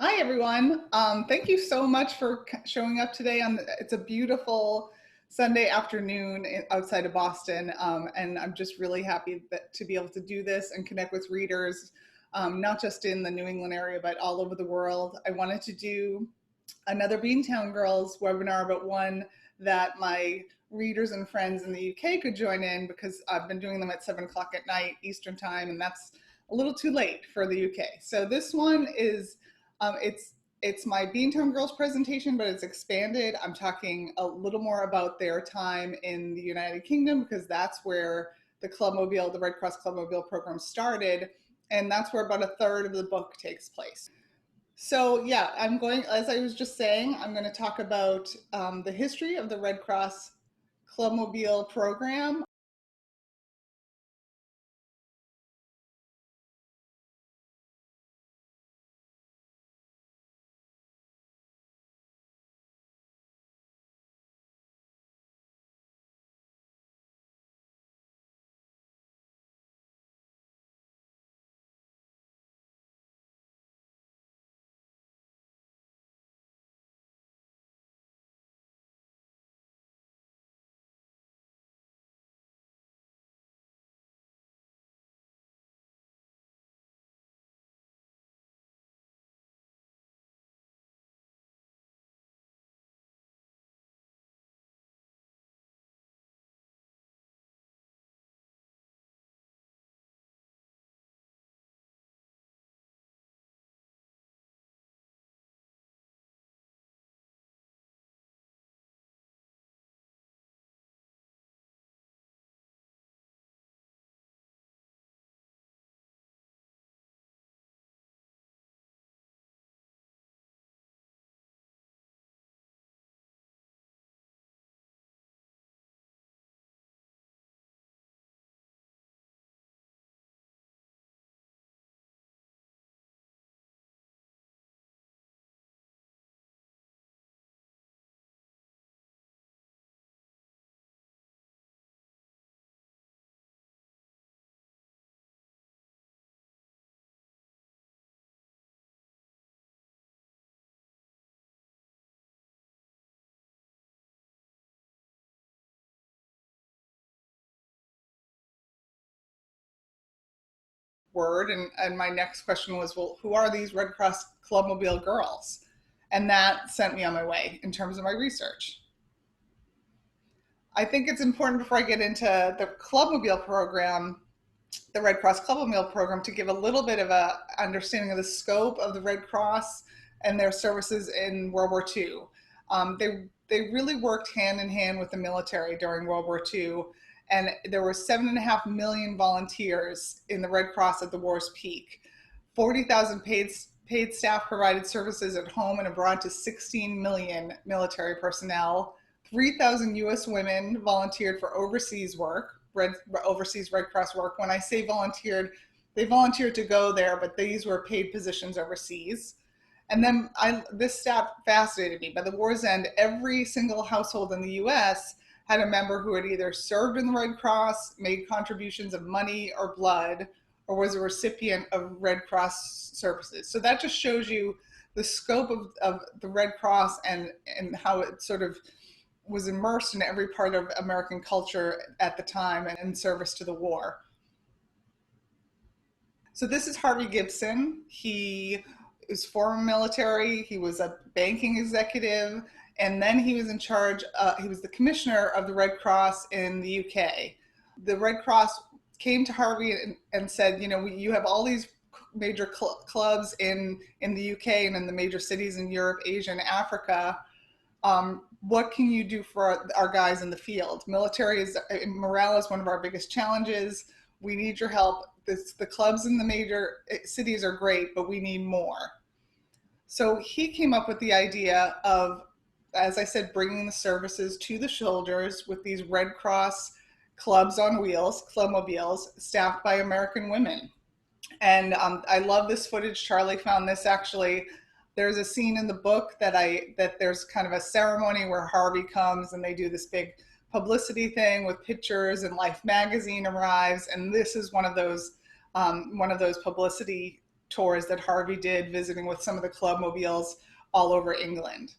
Hi, everyone. Thank you so much for showing up today. It's a beautiful Sunday afternoon outside of Boston, and I'm just really happy to be able to do this and connect with readers, not just in the New England area, but all over the world. I wanted to do another Beantown Girls webinar, but one that my readers and friends in the UK could join in because I've been doing them at 7 o'clock at night Eastern time, and that's a little too late for the UK. So this one is it's my Beantown Girls presentation, but it's expanded. I'm talking a little more about their time in the United Kingdom because that's where the Red Cross Clubmobile program started, and that's where about a third of the book takes place. So yeah, as I was just saying, I'm going to talk about the history of the Red Cross Clubmobile program. Word. And my next question was, well, who are these Red Cross Clubmobile Girls? And that sent me on my way in terms of my research. I think it's important before I get into the Clubmobile program, the Red Cross Clubmobile program, to give a little bit of a understanding of the scope of the Red Cross and their services in World War II. They really worked hand in hand with the military during World War II, and there were 7.5 million volunteers in the Red Cross at the war's peak. 40,000 paid staff provided services at home and abroad to 16 million military personnel. 3,000 U.S. women volunteered for overseas work, overseas Red Cross work. When I say volunteered, they volunteered to go there, but these were paid positions overseas. And then this stat fascinated me. By the war's end, every single household in the U.S. had a member who had either served in the Red Cross, made contributions of money or blood, or was a recipient of Red Cross services. So that just shows you the scope of the Red Cross and how it sort of was immersed in every part of American culture at the time and in service to the war. So this is Harvey Gibson. He is former military. He was a banking executive, and then he was in charge. He was the commissioner of the Red Cross in the UK. The Red Cross came to Harvey and said, you know, you have all these major clubs in the UK and in the major cities in Europe, Asia, and Africa. What can you do for our guys in the field? Morale is one of our biggest challenges. We need your help. The clubs in the major cities are great, but we need more. So he came up with the idea of, as I said, bringing the services to the shoulders with these Red Cross clubs on wheels, clubmobiles, staffed by American women. And I love this footage. Charlie found this actually. There's a scene in the book that there's kind of a ceremony where Harvey comes and they do this big publicity thing with pictures, and Life magazine arrives, and this is one of those publicity tours that Harvey did, visiting with some of the Clubmobiles all over England.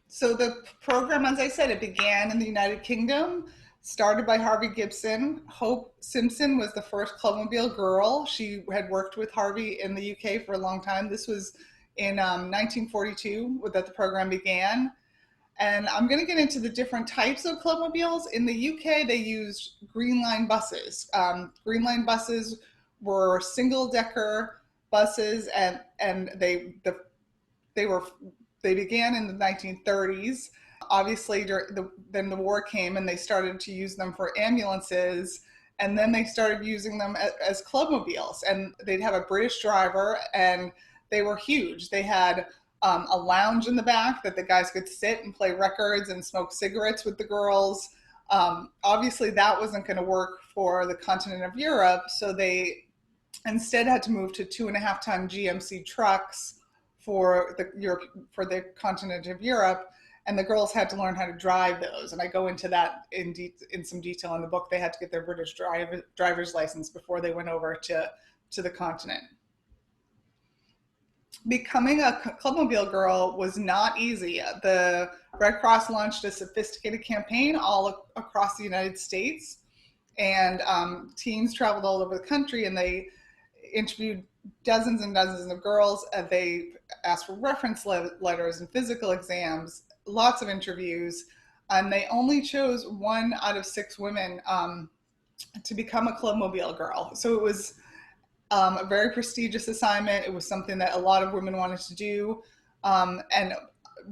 So the program, as I said, it began in the United Kingdom, started by Harvey Gibson. Hope Simpson was the first Clubmobile girl. She had worked with Harvey in the UK for a long time. This was in 1942 that the program began. And I'm going to get into the different types of Clubmobiles. In the UK, they used Green Line buses. Green Line buses were single-decker buses, and they began in the 1930s. Obviously, then the war came, and they started to use them for ambulances, and then they started using them as Clubmobiles. And they'd have a British driver, and they were huge. They had a lounge in the back that the guys could sit and play records and smoke cigarettes with the girls. Obviously, that wasn't going to work for the continent of Europe, so they instead had to move to 2.5-ton GMC trucks for the continent of Europe, and the girls had to learn how to drive those. And I go into that in some detail in the book. They had to get their British driver's license before they went over to the continent. Becoming a Clubmobile girl was not easy. The Red Cross launched a sophisticated campaign all across the United States, and teams traveled all over the country, and they interviewed dozens and dozens of girls. They asked for reference letters and physical exams, lots of interviews, and they only chose 1 out of 6 women to become a Clubmobile girl. So it was a very prestigious assignment. It was something that a lot of women wanted to do. And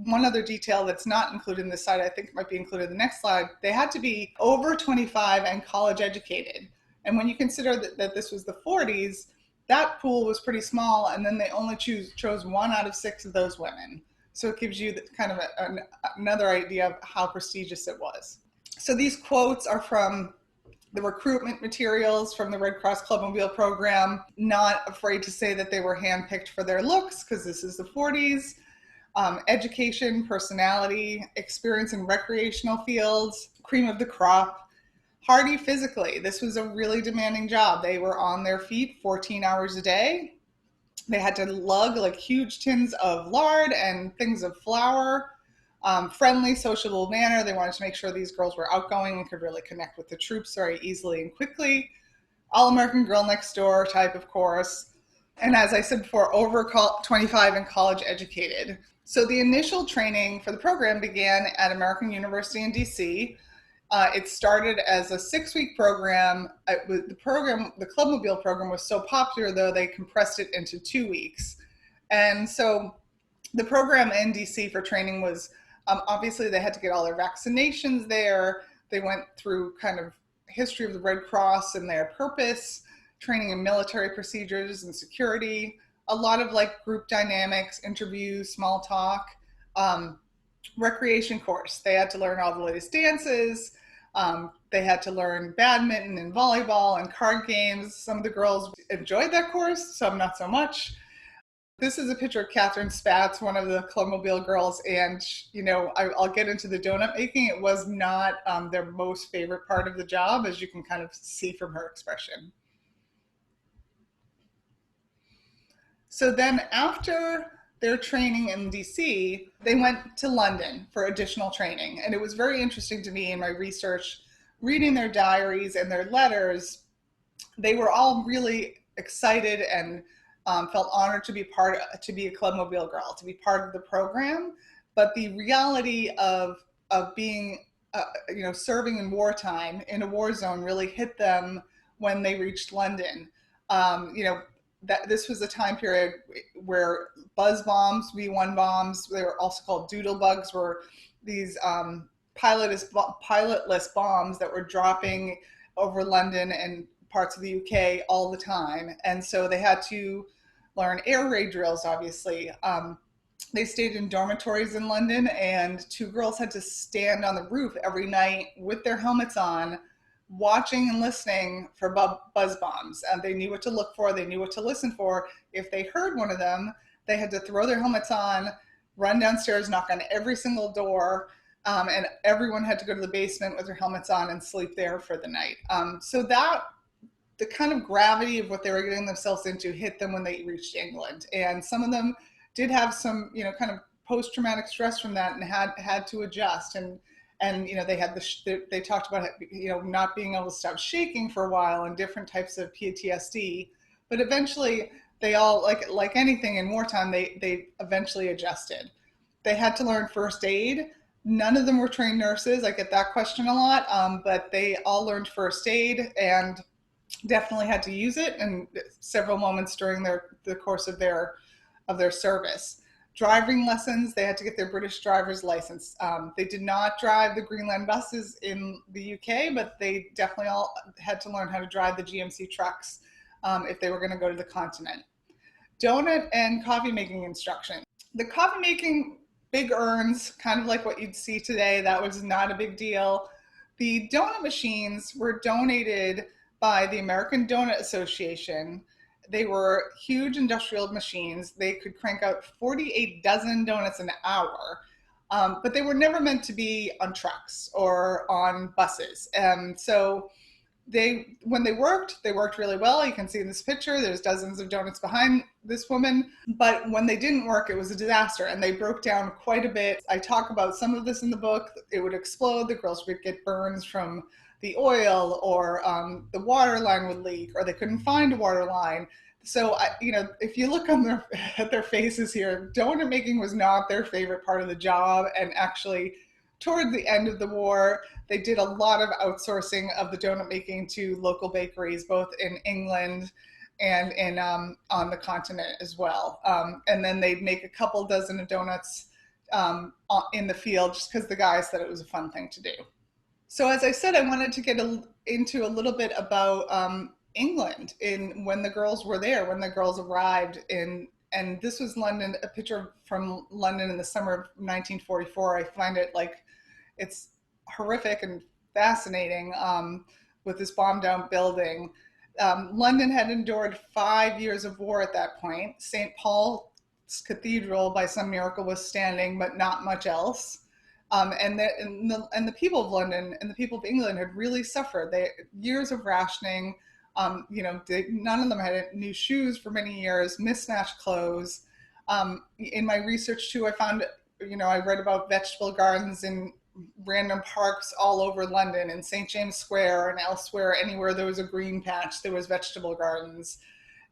one other detail that's not included in this slide, I think might be included in the next slide, they had to be over 25 and college educated. And when you consider that this was the 40s, that pool was pretty small, and then they only chose 1 out of 6 of those women. So it gives you kind of another idea of how prestigious it was. So these quotes are from the recruitment materials from the Red Cross Clubmobile program. Not afraid to say that they were handpicked for their looks, because this is the 40s. Education, personality, experience in recreational fields, cream of the crop. Hardy physically. This was a really demanding job. They were on their feet 14 hours a day. They had to lug like huge tins of lard and things of flour. Friendly, sociable manner. They wanted to make sure these girls were outgoing and could really connect with the troops very easily and quickly. All-American girl next door type, of course. And as I said before, over 25 and college educated. So the initial training for the program began at American University in DC. It started as a 6-week program. The Clubmobile program was so popular, though, they compressed it into 2 weeks. And so the program in DC for training was, obviously they had to get all their vaccinations there. They went through kind of history of the Red Cross and their purpose, training in military procedures and security, a lot of like group dynamics, interviews, small talk, recreation course. They had to learn all the latest dances. They had to learn badminton and volleyball and card games. Some of the girls enjoyed that course, some not so much. This is a picture of Catherine Spatz, one of the Clubmobile girls, and I'll get into the donut making. It was not their most favorite part of the job, as you can kind of see from her expression. So then after their training in DC, they went to London for additional training. And it was very interesting to me in my research, reading their diaries and their letters. They were all really excited and felt honored to be a Clubmobile girl, to be part of the program. But the reality of being, serving in wartime in a war zone really hit them when they reached London. That this was a time period where buzz bombs, V1 bombs, they were also called doodle bugs, were these pilotless bombs that were dropping over London and parts of the UK all the time. And so they had to learn air raid drills, obviously. They stayed in dormitories in London, and 2 girls had to stand on the roof every night with their helmets on, watching and listening for buzz bombs. They knew what to look for. They knew what to listen for. If they heard one of them, they had to throw their helmets on, run downstairs, knock on every single door, And everyone had to go to the basement with their helmets on and sleep there for the night. So that the kind of gravity of what they were getting themselves into hit them when they reached England. And some of them did have some, kind of post-traumatic stress from that and had to adjust. And they had they talked about not being able to stop shaking for a while and different types of PTSD. But eventually, they all like anything in wartime, they eventually adjusted. They had to learn first aid. None of them were trained nurses. I get that question a lot, but they all learned first aid and definitely had to use it in several moments during the course of their service. Driving lessons, they had to get their British driver's license. They did not drive the Greenland buses in the UK, but they definitely all had to learn how to drive the GMC trucks if they were going to go to the continent. Donut and coffee making instruction. The coffee making, big urns, kind of like what you'd see today, that was not a big deal. The donut machines were donated by the American Donut Association. They were huge industrial machines. They could crank out 48 dozen donuts an hour, but they were never meant to be on trucks or on buses. So when they worked really well. You can see in this picture, there's dozens of donuts behind this woman. But when they didn't work, it was a disaster, and they broke down quite a bit. I talk about some of this in the book. It would explode. The girls would get burns from the oil, or the water line would leak, or they couldn't find a water line. So, if you look at their faces here, donut making was not their favorite part of the job. And actually, toward the end of the war, they did a lot of outsourcing of the donut making to local bakeries, both in England and on the continent as well. And then they'd make a couple dozen of donuts in the field, just because the guys said it was a fun thing to do. So as I said, I wanted to get into a little bit about England when the girls were there, when the girls arrived in. And this was London, a picture from London in the summer of 1944. I find it it's horrific and fascinating with this bombed down building. London had endured 5 years of war at that point. St. Paul's Cathedral, by some miracle, was standing, but not much else. And the people of London and the people of England had really suffered. Years of rationing. None of them had new shoes for many years, mismatched clothes. In my research too, I found, I read about vegetable gardens in random parks all over London, in St. James Square and elsewhere. Anywhere there was a green patch, there was vegetable gardens.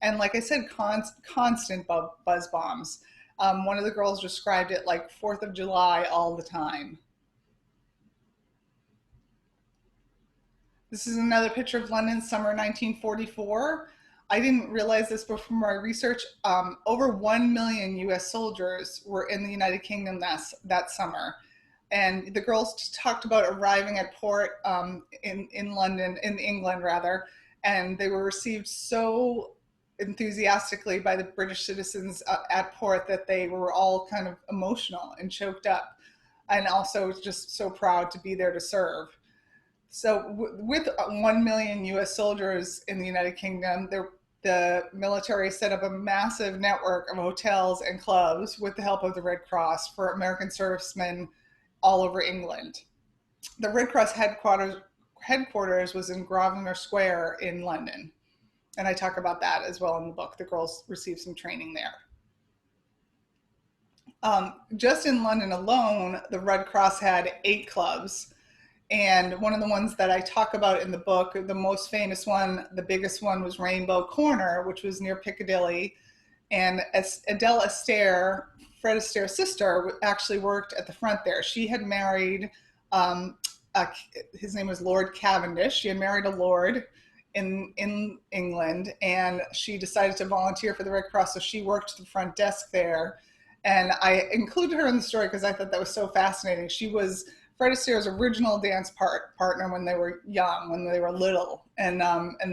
And like I said, constant buzz bombs. One of the girls described it like 4th of July all the time. This is another picture of London, summer 1944. I didn't realize this before my research. Over 1 million US soldiers were in the United Kingdom that summer. And the girls talked about arriving at port in England rather, and they were received so enthusiastically by the British citizens at port that they were all kind of emotional and choked up, and also just so proud to be there to serve. So with 1 million US soldiers in the United Kingdom, the military set up a massive network of hotels and clubs with the help of the Red Cross for American servicemen all over England. The Red Cross headquarters was in Grosvenor Square in London. And I talk about that as well in the book. The girls received some training there. Just in London alone, the Red Cross had 8 clubs. And one of the ones that I talk about in the book, the most famous one, the biggest one, was Rainbow Corner, which was near Piccadilly. And Adele Astaire, Fred Astaire's sister, actually worked at the front there. She had married, his name was Lord Cavendish. She had married a lord in England, and she decided to volunteer for the Red Cross, so she worked the front desk there. And I included her in the story because I thought that was so fascinating. She was Fred Astaire's original dance partner when they were young, when they were little. And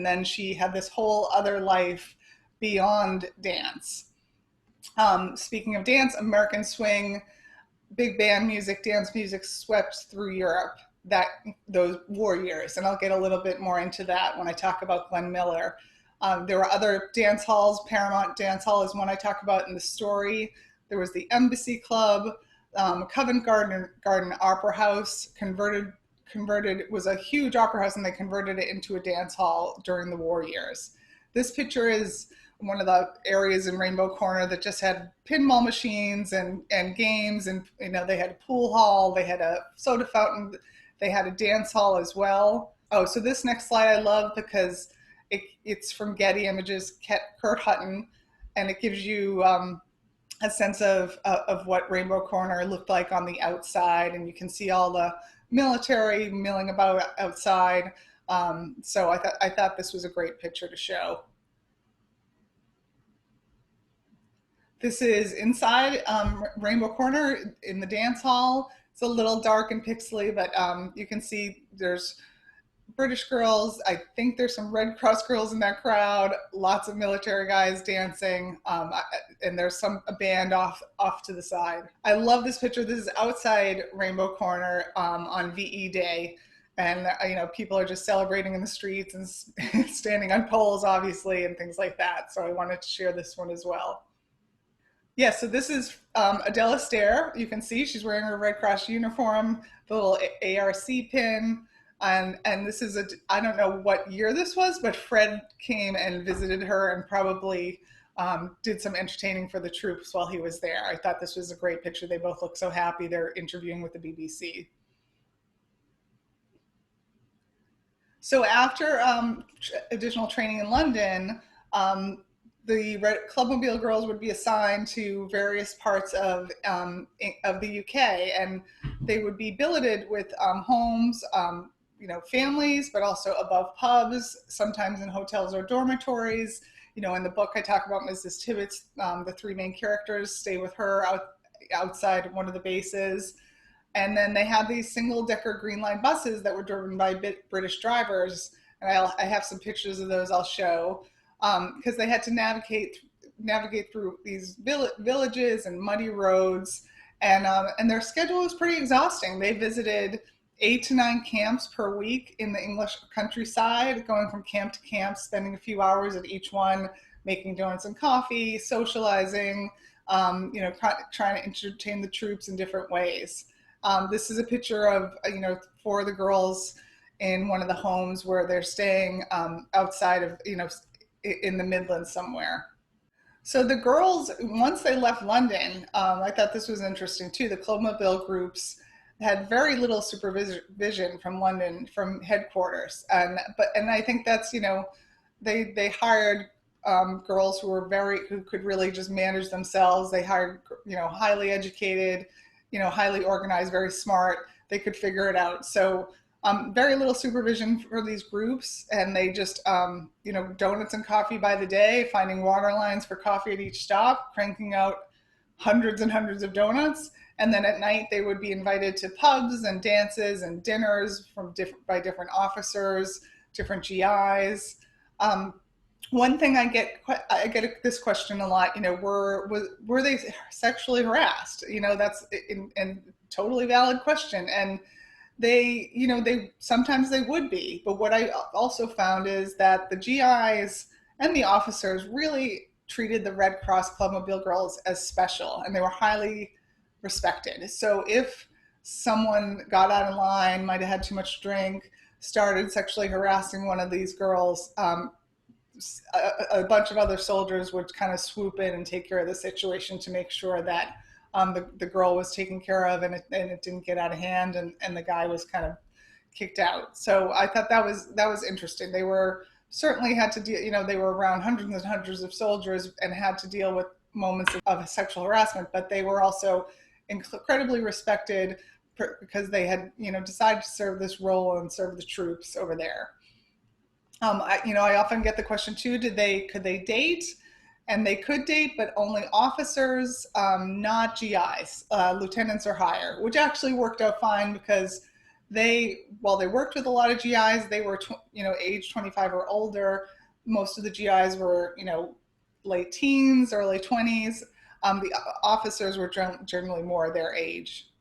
then she had this whole other life beyond dance. Speaking of dance, American swing, big band music, dance music swept through Europe those war years. And I'll get a little bit more into that when I talk about Glenn Miller. There were other dance halls. Paramount Dance Hall is one I talk about in the story. There was the Embassy Club. Covent Garden Opera House converted was a huge opera house, and they converted it into a dance hall during the war years. This picture is one of the areas in Rainbow Corner that just had pinball machines and games, and they had a pool hall, they had a soda fountain, they had a dance hall as well. Oh, so this next slide I love because it's from Getty Images, Kurt Hutton, and it gives you a sense of what Rainbow Corner looked like on the outside, and you can see all the military milling about outside. So I thought this was a great picture to show. This is inside Rainbow Corner in the dance hall. It's a little dark and pixely, but you can see there's British girls. I think there's some Red Cross girls in that crowd. Lots of military guys dancing, and there's a band off to the side. I love this picture. This is outside Rainbow Corner on VE Day, and people are just celebrating in the streets and standing on poles, obviously, and things like that. So I wanted to share this one as well. Yeah, so this is Adele Astaire. You can see she's wearing her Red Cross uniform, the little ARC pin. And this is I don't know what year this was, but Fred came and visited her and probably did some entertaining for the troops while he was there. I thought this was a great picture. They both look so happy. They're interviewing with the BBC. So after additional training in London, the Clubmobile Girls would be assigned to various parts of the UK, and they would be billeted with homes, families, but also above pubs, sometimes in hotels or dormitories. In the book I talk about Mrs. Tibbetts, the three main characters stay with her outside one of the bases. And then they had these single-decker Green Line buses that were driven by British drivers. And I have some pictures of those I'll show, because they had to navigate through these villages and muddy roads. And their schedule was pretty exhausting. They visited 8 to 9 camps per week in the English countryside, going from camp to camp, spending a few hours at each one, making donuts and coffee, socializing, trying to entertain the troops in different ways. This is a picture of, 4 of the girls in one of the homes where they're staying outside of, in the Midlands somewhere. So the girls, once they left London, I thought this was interesting too. The Clubmobile groups had very little supervision from London, from headquarters, and I think that's they hired girls who could really just manage themselves. They hired highly educated, highly organized, very smart. They could figure it out. So very little supervision for these groups, and they just donuts and coffee by the day, finding water lines for coffee at each stop, cranking out hundreds and hundreds of donuts. And then at night they would be invited to pubs and dances and dinners by different officers, different GIs. One thing I get this question a lot. Were they sexually harassed? That's a totally valid question. And they sometimes they would be. But what I also found is that the GIs and the officers really treated the Red Cross Clubmobile Girls as special, and they were highly respected. So if someone got out of line, might have had too much drink, started sexually harassing one of these girls, a bunch of other soldiers would kind of swoop in and take care of the situation to make sure that the girl was taken care of and it didn't get out of hand, and the guy was kind of kicked out. So I thought that was interesting. They were certainly had to deal, they were around hundreds and hundreds of soldiers and had to deal with moments of sexual harassment, but they were also incredibly respected because they had, decided to serve this role and serve the troops over there. I often get the question too, could they date? And they could date, but only officers, not GIs, lieutenants or higher, which actually worked out fine because while they worked with a lot of GIs, they were, age 25 or older. Most of the GIs were, late teens, early 20s. The officers were generally more their age.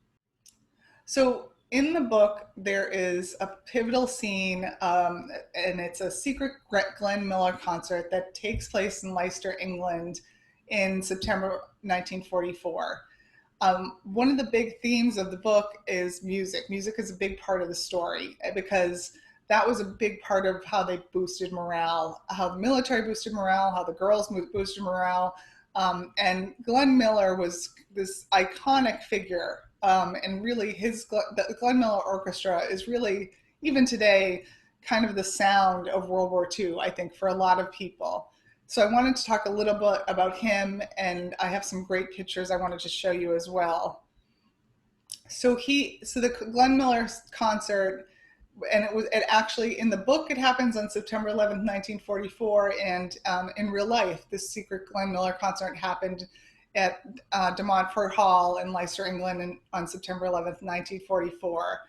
So in the book, there is a pivotal scene, and it's a secret Glenn Miller concert that takes place in Leicester, England in September 1944. One of the big themes of the book is music. Music is a big part of the story because that was a big part of how they boosted morale, how the military boosted morale, how the girls boosted morale. And Glenn Miller was this iconic figure. And really, the Glenn Miller Orchestra is really, even today, kind of the sound of World War II, I think, for a lot of people. So I wanted to talk a little bit about him, and I have some great pictures I wanted to show you as well. So the Glenn Miller concert, and it actually, in the book, it happens on September 11th, 1944, and in real life, this secret Glenn Miller concert happened at De Montfort Hall in Leicester, England, on September 11th, 1944.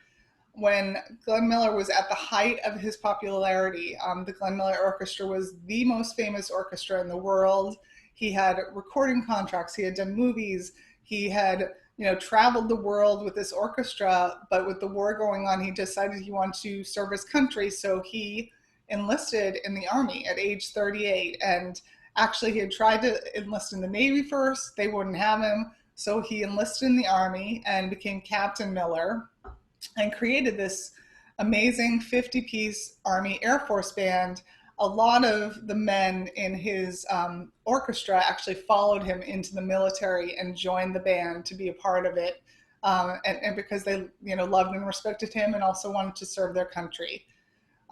When Glenn Miller was at the height of his popularity, the Glenn Miller Orchestra was the most famous orchestra in the world. He had recording contracts, he had done movies, he had traveled the world with this orchestra, but with the war going on, he decided he wanted to serve his country, so he enlisted in the Army at age 38. And actually, he had tried to enlist in the Navy first, they wouldn't have him, so he enlisted in the Army and became Captain Miller and created this amazing 50-piece Army Air Force band. A lot of the men in his orchestra actually followed him into the military and joined the band to be a part of it, and because they loved and respected him and also wanted to serve their country.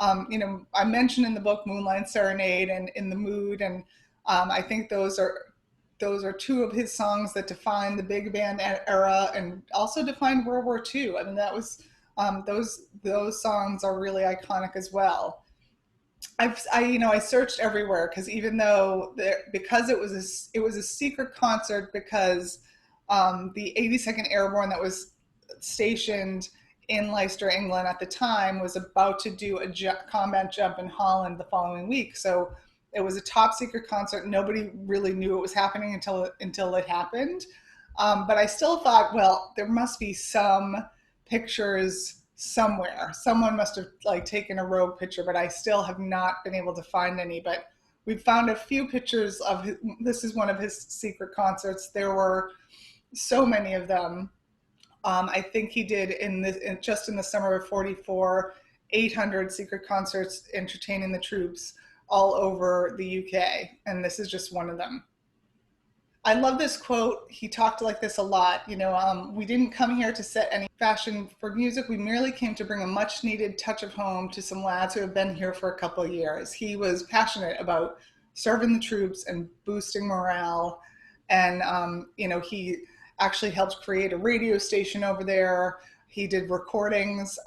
I mentioned in the book Moonlight Serenade and In the Mood, and I think those are two of his songs that define the big band era and also defined World War II. I mean, that was those songs are really iconic as well. I searched everywhere because even though because it was a secret concert, because the 82nd Airborne that was stationed in Leicester, England at the time was about to do a combat jump in Holland the following week. So it was a top secret concert. Nobody really knew it was happening until it happened. But I still thought, well, there must be some pictures somewhere. Someone must have taken a rogue picture, but I still have not been able to find any. But we found a few pictures of this is one of his secret concerts. There were so many of them. I think he did just in the summer of 44, 800 secret concerts entertaining the troops all over the UK, and this is just one of them. I love this quote. He talked like this a lot. We didn't come here to set any fashion for music. We merely came to bring a much needed touch of home to some lads who have been here for a couple of years. He was passionate about serving the troops and boosting morale. And, he actually helped create a radio station over there. He did recordings,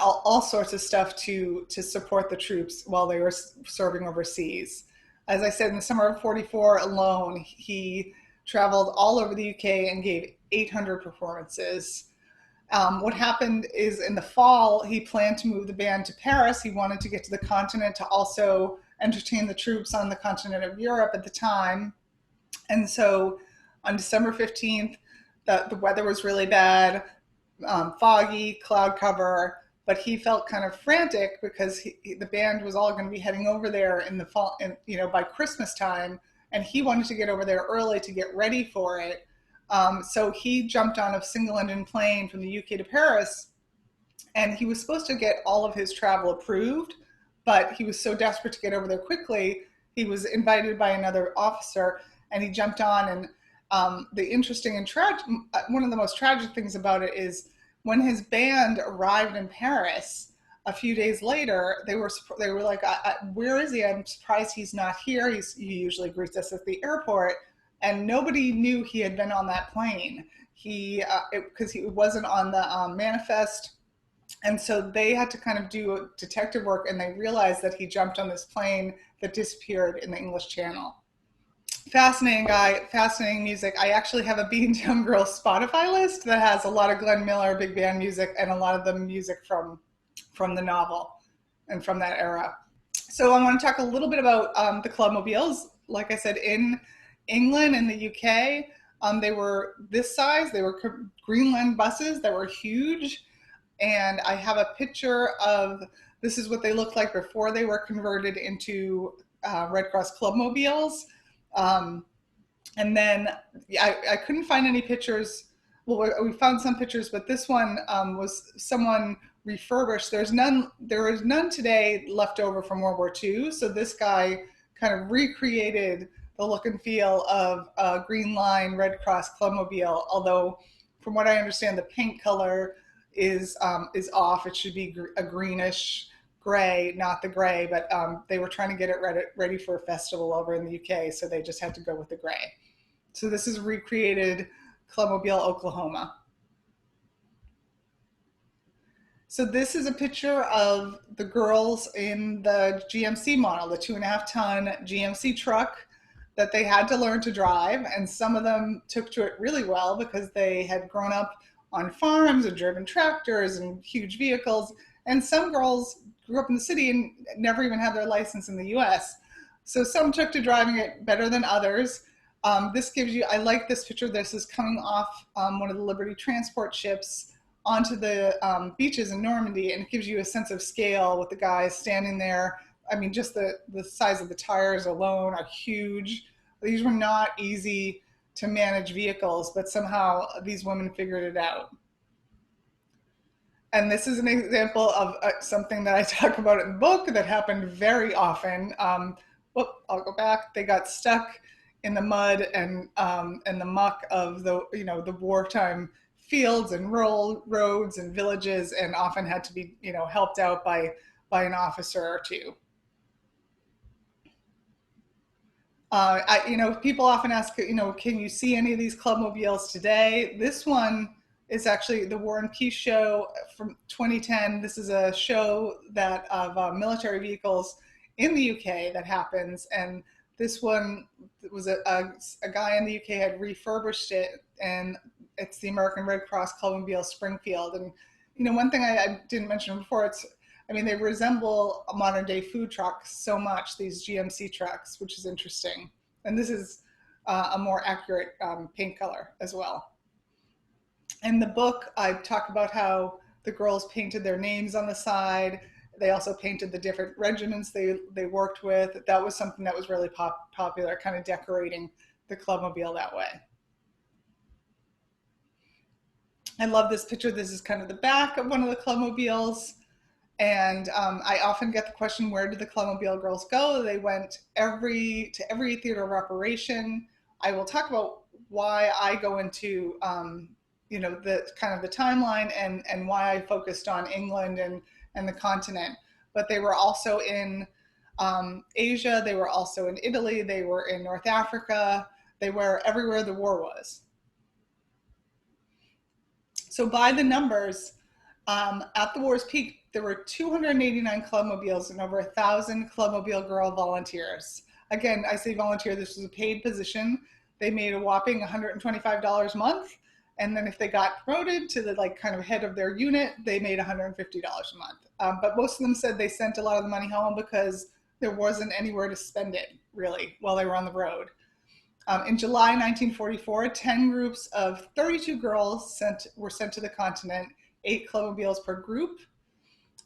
all sorts of stuff to support the troops while they were serving overseas. As I said, in the summer of 44 alone, he traveled all over the UK and gave 800 performances. What happened is in the fall, he planned to move the band to Paris. He wanted to get to the continent to also entertain the troops on the continent of Europe at the time. And so on December 15th, the weather was really bad, foggy, cloud cover, but he felt kind of frantic because the band was all going to be heading over there in the fall, by Christmas time, and he wanted to get over there early to get ready for it. So he jumped on a single engine plane from the UK to Paris, and he was supposed to get all of his travel approved, but he was so desperate to get over there quickly, he was invited by another officer, and he jumped on. And the interesting and one of the most tragic things about it is when his band arrived in Paris a few days later, they were like, "Where is he? I'm surprised he's not here. He usually greets us at the airport." And nobody knew he had been on that plane. Because he wasn't on the manifest, and so they had to kind of do detective work, and they realized that he jumped on this plane that disappeared in the English Channel. Fascinating guy, fascinating music. I actually have a Beantown Girls Spotify list that has a lot of Glenn Miller big band music and a lot of the music from the novel and from that era. So I want to talk a little bit about the Clubmobiles. Like I said, in England and the UK, they were this size. They were Greenland buses that were huge. And I have a picture of, this is what they looked like before they were converted into Red Cross Clubmobiles. And then I couldn't find any pictures. Well, we found some pictures, but this one was someone refurbished. There is none today left over from World War II. So this guy kind of recreated the look and feel of a Green Line Red Cross Clubmobile. Although, from what I understand, the paint color is off. It should be a greenish gray, not the gray. But they were trying to get it ready for a festival over in the UK, so they just had to go with the gray. So this is recreated Clubmobile, Oklahoma. So this is a picture of the girls in the GMC model, the 2.5-ton GMC truck that they had to learn to drive. And some of them took to it really well because they had grown up on farms and driven tractors and huge vehicles. And some girls grew up in the city and never even had their license in the US. So some took to driving it better than others. This gives you, I like this picture. This is coming off one of the Liberty transport ships onto the beaches in Normandy, and it gives you a sense of scale with the guys standing there. I mean, just the size of the tires alone are huge. These were not easy to manage vehicles, but somehow these women figured it out. And this is an example of something that I talk about in the book that happened very often. I'll go back. They got stuck in the mud and the muck of the wartime fields and rural roads and villages, and often had to be helped out by an officer or two. People often ask, can you see any of these clubmobiles today? This one is actually the War and Peace show from 2010. This is a show that of military vehicles in the UK that happens, and this one was a guy in the UK had refurbished it, and it's the American Red Cross Clubmobile Springfield. And one thing I didn't mention before, they resemble modern day food trucks so much, these GMC trucks, which is interesting. And this is a more accurate paint color as well. In the book, I talk about how the girls painted their names on the side. They also painted the different regiments they worked with. That was something that was really popular, kind of decorating the clubmobile that way. I love this picture. This is kind of the back of one of the clubmobiles. And I often get the question, where did the Clubmobile girls go? They went to every theater of operation. I will talk about why I go into the kind of the timeline and why I focused on England and the continent. But they were also in Asia. They were also in Italy. They were in North Africa. They were everywhere the war was. So by the numbers, at the war's peak, there were 289 clubmobiles and over 1,000 Clubmobile girl volunteers. Again, I say volunteer, this was a paid position. They made a whopping $125 a month. And then if they got promoted to the kind of head of their unit, they made $150 a month. But most of them said they sent a lot of the money home because there wasn't anywhere to spend it, really, while they were on the road. In July 1944, 10 groups of 32 girls were sent to the continent, 8 clubmobiles per group.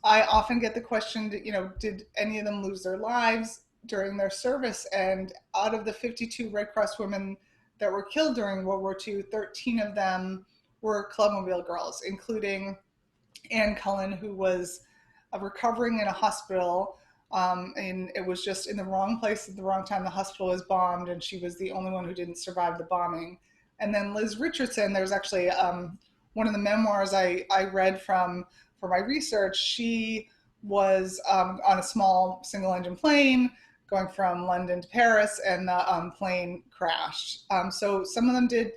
I often get the question, did any of them lose their lives during their service? And out of the 52 Red Cross women that were killed during World War II, 13 of them were clubmobile girls, including Ann Cullen, who was recovering in a hospital. And it was just in the wrong place at the wrong time. The hospital was bombed, and she was the only one who didn't survive the bombing. And then Liz Richardson, there's actually one of the memoirs I read for my research. She was on a small single-engine plane going from London to Paris, and the plane crashed. So some of them did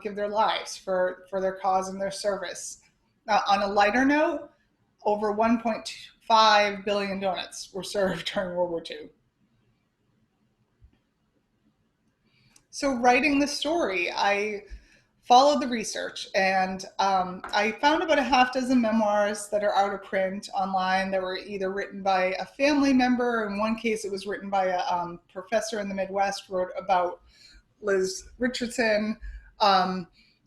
give their lives for their cause and their service. On a lighter note, over 1.5 billion donuts were served during World War II. So writing the story, I followed the research, and I found about a half dozen memoirs that are out of print online that were either written by a family member. In one case, it was written by a professor in the Midwest, wrote about Liz Richardson.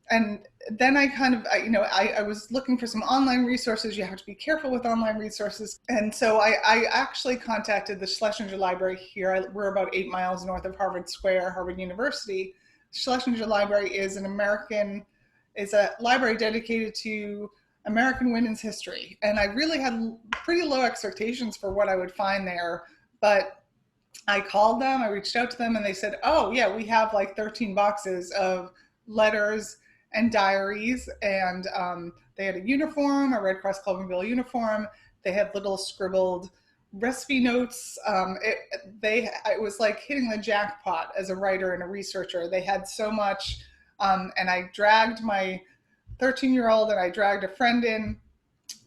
And then I was looking for some online resources. You have to be careful with online resources. And so I actually contacted the Schlesinger Library here. We're about 8 miles north of Harvard Square, Harvard University. Schlesinger Library is a library dedicated to American women's history. And I really had pretty low expectations for what I would find there. But I called them, I reached out to them, and they said, oh, yeah, we have like 13 boxes of letters and diaries. And they had a uniform, a Red Cross Clubmobile uniform. They had little scribbled recipe notes. It was like hitting the jackpot as a writer and a researcher. They had so much. And I dragged my 13-year-old and I dragged a friend in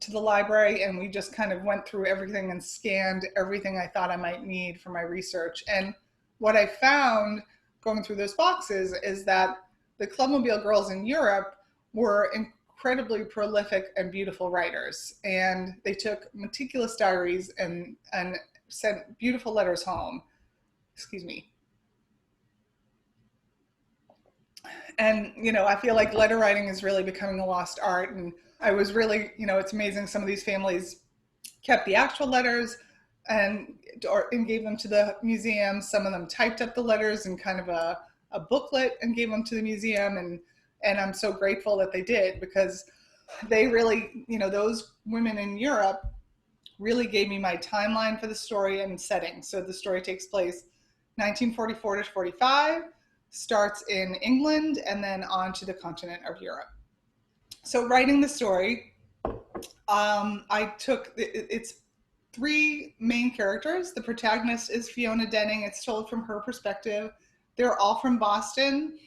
to the library, and we just kind of went through everything and scanned everything I thought I might need for my research. And what I found going through those boxes is that the Clubmobile girls in Europe were incredibly prolific and beautiful writers, and they took meticulous diaries and sent beautiful letters home. Excuse me. And I feel like letter writing is really becoming a lost art, and I was really, it's amazing some of these families kept the actual letters and gave them to the museum. Some of them typed up the letters in kind of a booklet and gave them to the museum, and I'm so grateful that they did, because they really, those women in Europe really gave me my timeline for the story and setting. So the story takes place 1944 to 45, starts in England, and then on to the continent of Europe. So writing the story, it's three main characters. The protagonist is Fiona Denning. It's told from her perspective. They're all from Boston.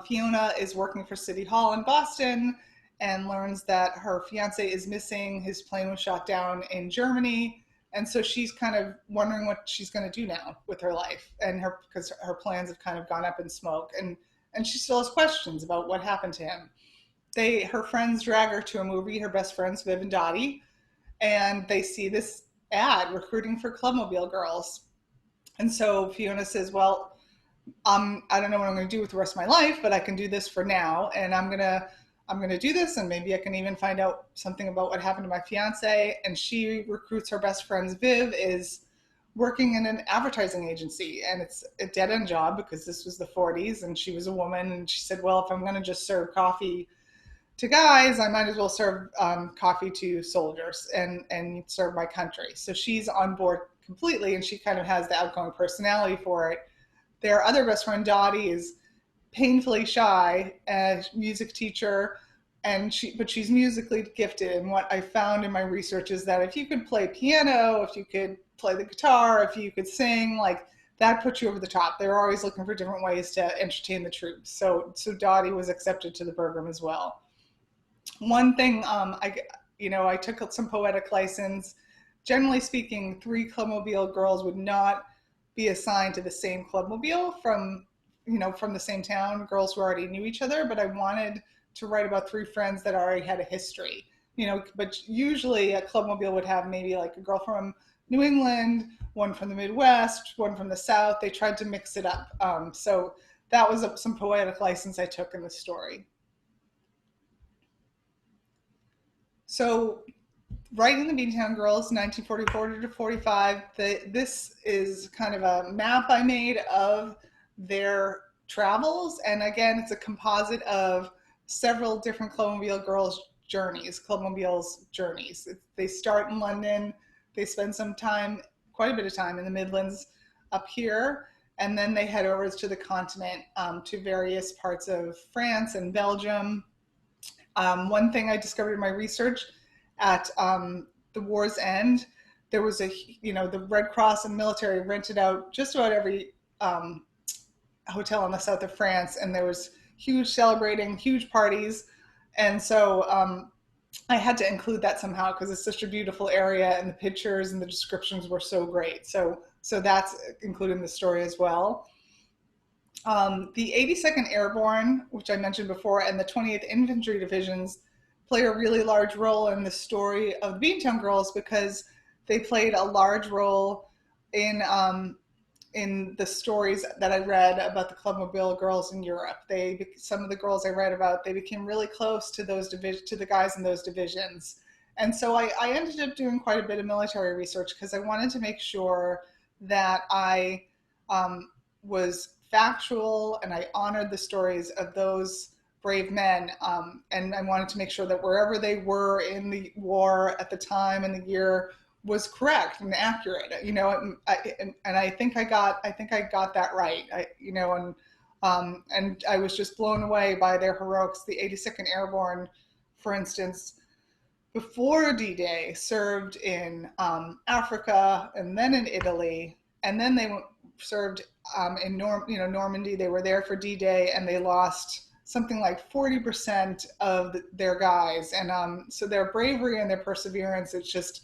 Fiona is working for City Hall in Boston and learns that her fiance is missing. His plane was shot down in Germany. And so she's kind of wondering what she's going to do now with her life, and because her plans have kind of gone up in smoke, and she still has questions about what happened to him. Her friends drag her to a movie, her best friends, Viv and Dottie, and they see this ad recruiting for Clubmobile Girls. And so Fiona says, well, I don't know what I'm going to do with the rest of my life, but I can do this for now, and I'm gonna do this, and maybe I can even find out something about what happened to my fiance. And she recruits her best friend's Viv is working in an advertising agency, and it's a dead-end job because this was the 40s and she was a woman, and she said, well, if I'm going to just serve coffee to guys, I might as well serve coffee to soldiers and serve my country. So she's on board completely, and she kind of has the outgoing personality for it. Their other best friend, Dottie, is painfully shy, a music teacher, but she's musically gifted. And what I found in my research is that if you could play piano, if you could play the guitar, if you could sing, like, that puts you over the top. They're always looking for different ways to entertain the troops. So Dottie was accepted to the program as well. One thing, I took some poetic license. Generally speaking, 3 Clubmobile girls would not be assigned to the same Clubmobile from the same town, girls who already knew each other, but I wanted to write about 3 friends that already had a history, but usually a Clubmobile would have maybe like a girl from New England, one from the Midwest, one from the South. They tried to mix it up. So that was some poetic license I took in the story. So writing the Beantown Girls, 1944 to 45, this is kind of a map I made of their travels. And again, it's a composite of several different Clubmobile girls' journeys, Clubmobiles' journeys. They start in London, they spend quite a bit of time in the Midlands up here, and then they head over to the continent, to various parts of France and Belgium. One thing I discovered in my research, at the war's end, there was the Red Cross and military rented out just about every hotel in the south of France, and there was huge celebrating, huge parties. And so I had to include that somehow because it's such a beautiful area, and the pictures and the descriptions were so great. So that's included in the story as well. The 82nd Airborne, which I mentioned before, and the 28th Infantry Divisions play a really large role in the story of the Beantown Girls because they played a large role in the stories that I read about the Clubmobile girls in Europe. Some of the girls I read about, they became really close to to the guys in those divisions. And so I ended up doing quite a bit of military research because I wanted to make sure that I was factual, and I honored the stories of those brave men. And I wanted to make sure that wherever they were in the war at the time and the year was correct and accurate. And I think I got that right. And I was just blown away by their heroics. The 82nd Airborne, for instance, before D-Day, served in Africa and then in Italy, and then they served in Normandy. They were there for D-Day, and they lost something like 40% of their guys. And so their bravery and their perseverance, it's just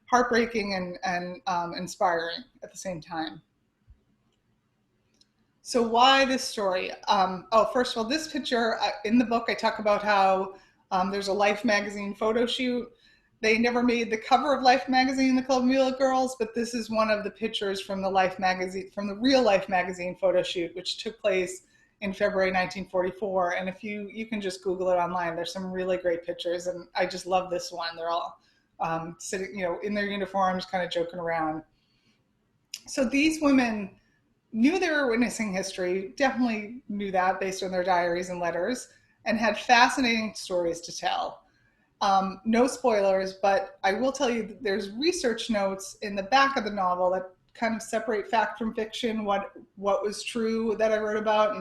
heartbreaking and inspiring at the same time. So why this story? First of all, this picture in the book, I talk about how there's a Life magazine photo shoot. They never made the cover of Life magazine, the Clubmobile Girls, but this is one of the pictures from the Life magazine, from the real Life magazine photo shoot, which took place in February 1944. And if you can just Google it online, there's some really great pictures, and I just love this one. They're all sitting, in their uniforms, kind of joking around. So these women knew they were witnessing history, definitely knew that based on their diaries and letters, and had fascinating stories to tell. No spoilers, but I will tell you that there's research notes in the back of the novel that kind of separate fact from fiction, what was true that I wrote about,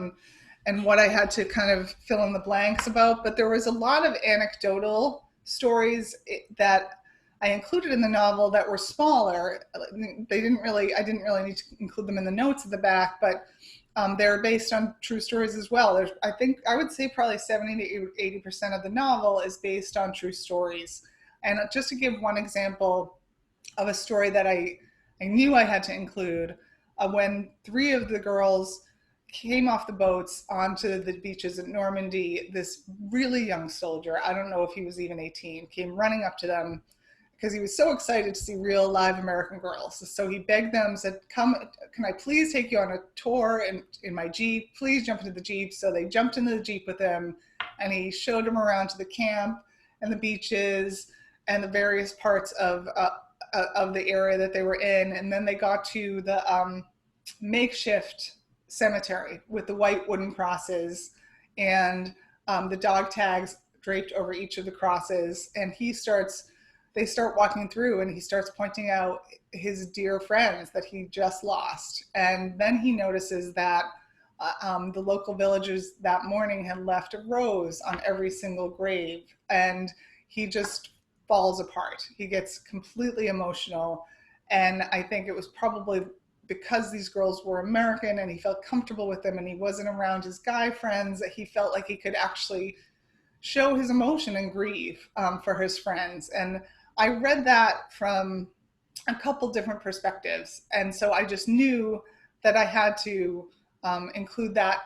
and what I had to kind of fill in the blanks about. But there was a lot of anecdotal stories that I included in the novel that were smaller. I didn't really need to include them in the notes at the back, but they're based on true stories as well. I think I would say probably 70 to 80% of the novel is based on true stories. And just to give one example of a story that I knew I had to include, when 3 of the girls came off the boats onto the beaches at Normandy, this really young soldier, I don't know if he was even 18, came running up to them because he was so excited to see real live American girls. So he begged them, said, "Come, can I please take you on a tour in my Jeep? Please jump into the Jeep." So they jumped into the Jeep with him, and he showed them around to the camp and the beaches and the various parts of the area that they were in. And then they got to the makeshift cemetery with the white wooden crosses and the dog tags draped over each of the crosses. And they start walking through, and he starts pointing out his dear friends that he just lost. And then he notices that the local villagers that morning had left a rose on every single grave. And he just falls apart. He gets completely emotional. And I think it was probably because these girls were American and he felt comfortable with them and he wasn't around his guy friends, that he felt like he could actually show his emotion and grieve for his friends. And I read that from a couple different perspectives. And so I just knew that I had to include that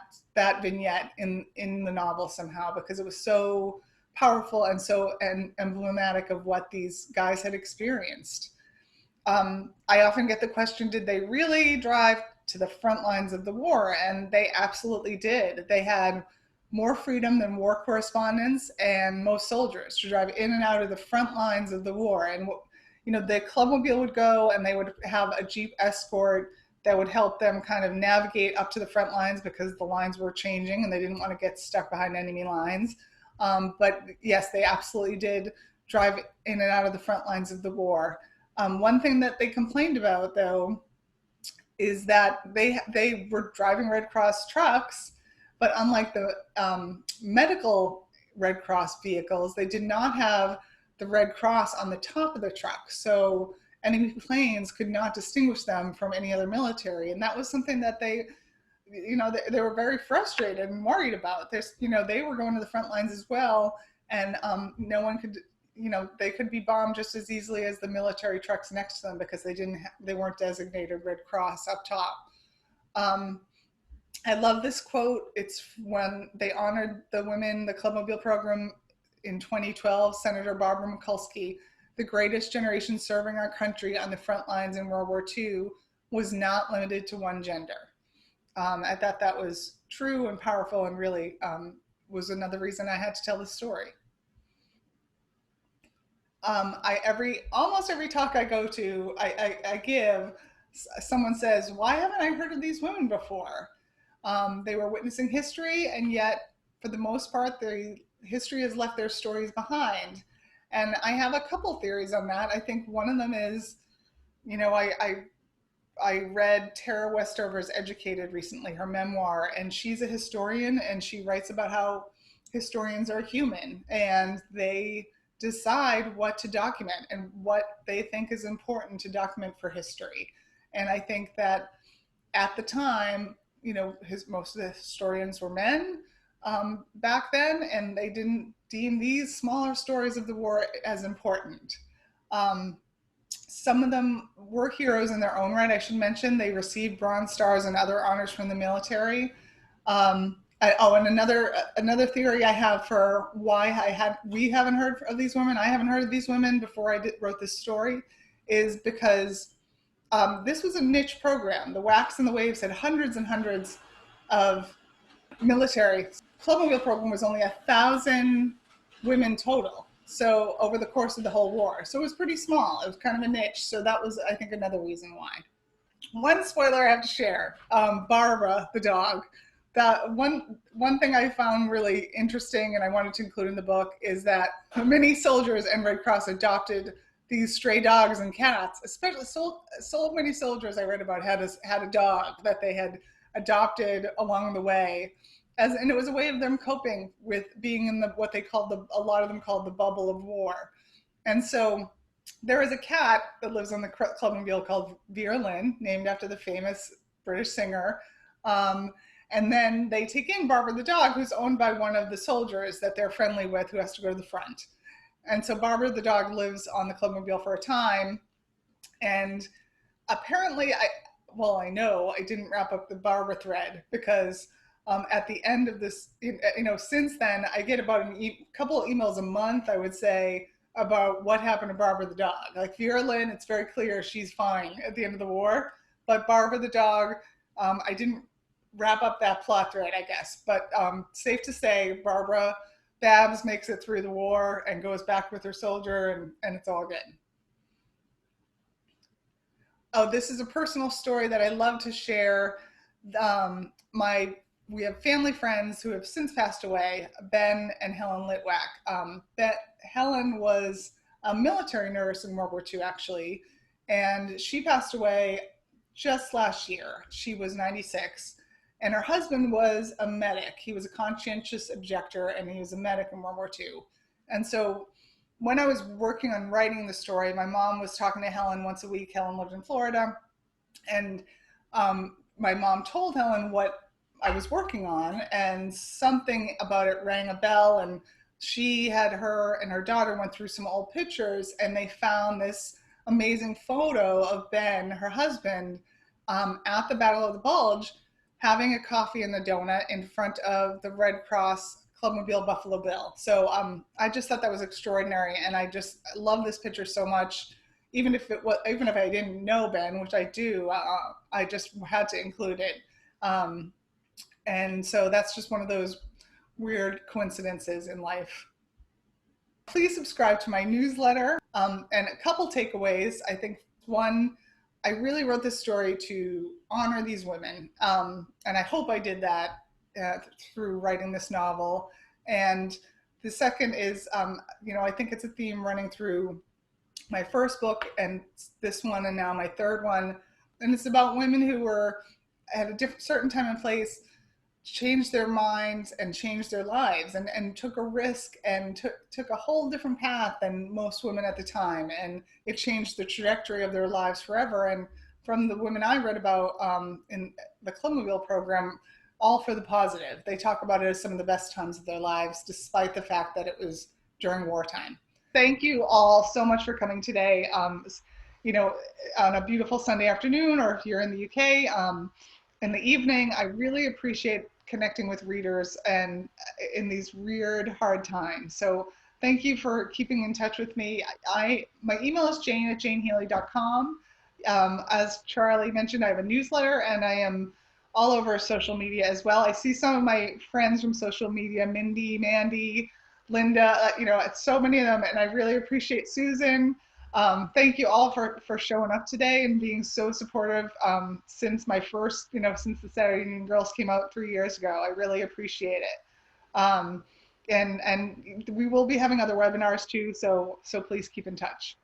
vignette in the novel somehow, because it was so powerful and so emblematic of what these guys had experienced. I often get the question, did they really drive to the front lines of the war? And they absolutely did. They had more freedom than war correspondents and most soldiers to drive in and out of the front lines of the war. And the Clubmobile would go, and they would have a Jeep escort that would help them kind of navigate up to the front lines, because the lines were changing and they didn't want to get stuck behind enemy lines. But yes, they absolutely did drive in and out of the front lines of the war. One thing that they complained about, though, is that they were driving Red Cross trucks, but unlike the medical Red Cross vehicles, they did not have the Red Cross on the top of the truck. So enemy planes could not distinguish them from any other military. And that was something that they were very frustrated and worried about. They were going to the front lines as well. And no one could, they could be bombed just as easily as the military trucks next to them, because they weren't designated Red Cross up top. I love this quote. It's when they honored the women, the Clubmobile program in 2012, Senator Barbara Mikulski, the greatest generation serving our country on the front lines in World War II was not limited to one gender. I thought that was true and powerful, and really was another reason I had to tell this story. Almost every talk I go to, I give, someone says, "Why haven't I heard of these women before?" They were witnessing history, and yet, for the most part, the history has left their stories behind. And I have a couple theories on that. I think one of them is, you know, I read Tara Westover's Educated recently, her memoir, and she's a historian, and she writes about how historians are human and they decide what to document and what they think is important to document for history. And I think that at the time, you know, most of the historians were men back then, and they didn't deem these smaller stories of the war as important. Um, some of them were heroes in their own right. I should mention they received Bronze Stars and other honors from the military. And another theory I have for why we haven't heard of these women. I haven't heard of these women before wrote this story, is because this was a niche program. The Wax and the Waves had hundreds and hundreds of military. Clubmobile program was only 1,000 women total. So over the course of the whole war. So it was pretty small. It was kind of a niche. So that was, I think, another reason why. One spoiler I have to share, Barbara, the dog. That one thing I found really interesting and I wanted to include in the book is that many soldiers and Red Cross adopted these stray dogs and cats, especially so many soldiers I read about had a dog that they had adopted along the way, and it was a way of them coping with being in what they called a lot of them called the bubble of war. And so there is a cat that lives on the Clubmobile called Vera Lynn, named after the famous British singer. And then they take in Barbara the dog, who's owned by one of the soldiers that they're friendly with, who has to go to the front. And so Barbara the dog lives on the Clubmobile for a time. And apparently, I know I didn't wrap up the Barbara thread because at the end of this, since then, I get about a couple of emails a month, I would say, about what happened to Barbara the dog. Like Vera Lynn, it's very clear she's fine at the end of the war. But Barbara the dog, I didn't wrap up that plot thread, I guess. But safe to say, Barbara Babs makes it through the war and goes back with her soldier, and it's all good. Oh, this is a personal story that I love to share. We have family friends who have since passed away, Ben and Helen Litwack. Helen was a military nurse in World War II, actually, and she passed away just last year. She was 96, and her husband was a medic. He was a conscientious objector, and he was a medic in World War II. And so when I was working on writing the story, my mom was talking to Helen once a week. Helen lived in Florida, and my mom told Helen what I was working on, and something about it rang a bell, and her and her daughter went through some old pictures, and they found this amazing photo of Ben, her husband, at the Battle of the Bulge, having a coffee and a donut in front of the Red Cross Clubmobile Buffalo Bill. So I just thought that was extraordinary, and I just love this picture so much. Even if I didn't know Ben, which I do, I just had to include it. And so that's just one of those weird coincidences in life. Please subscribe to my newsletter. And a couple takeaways. I think one, I really wrote this story to honor these women. And I hope I did that through writing this novel. And the second is, I think it's a theme running through my first book and this one and now my third one. And it's about women who were at a certain time and place, changed their minds and changed their lives and took a risk and took a whole different path than most women at the time. And it changed the trajectory of their lives forever. And from the women I read about in the Clubmobile program, all for the positive. They talk about it as some of the best times of their lives, despite the fact that it was during wartime. Thank you all so much for coming today. On a beautiful Sunday afternoon, or if you're in the UK, in the evening, I really appreciate connecting with readers and in these weird, hard times. So thank you for keeping in touch with me. My email is jane@janehealy.com. As Charlie mentioned, I have a newsletter, and I am all over social media as well. I see some of my friends from social media, Mindy, Mandy, Linda, so many of them, and I really appreciate Susan. Thank you all for showing up today and being so supportive since my first, since the Saturday Evening Girls came out 3 years ago. I really appreciate it. And we will be having other webinars too, so please keep in touch.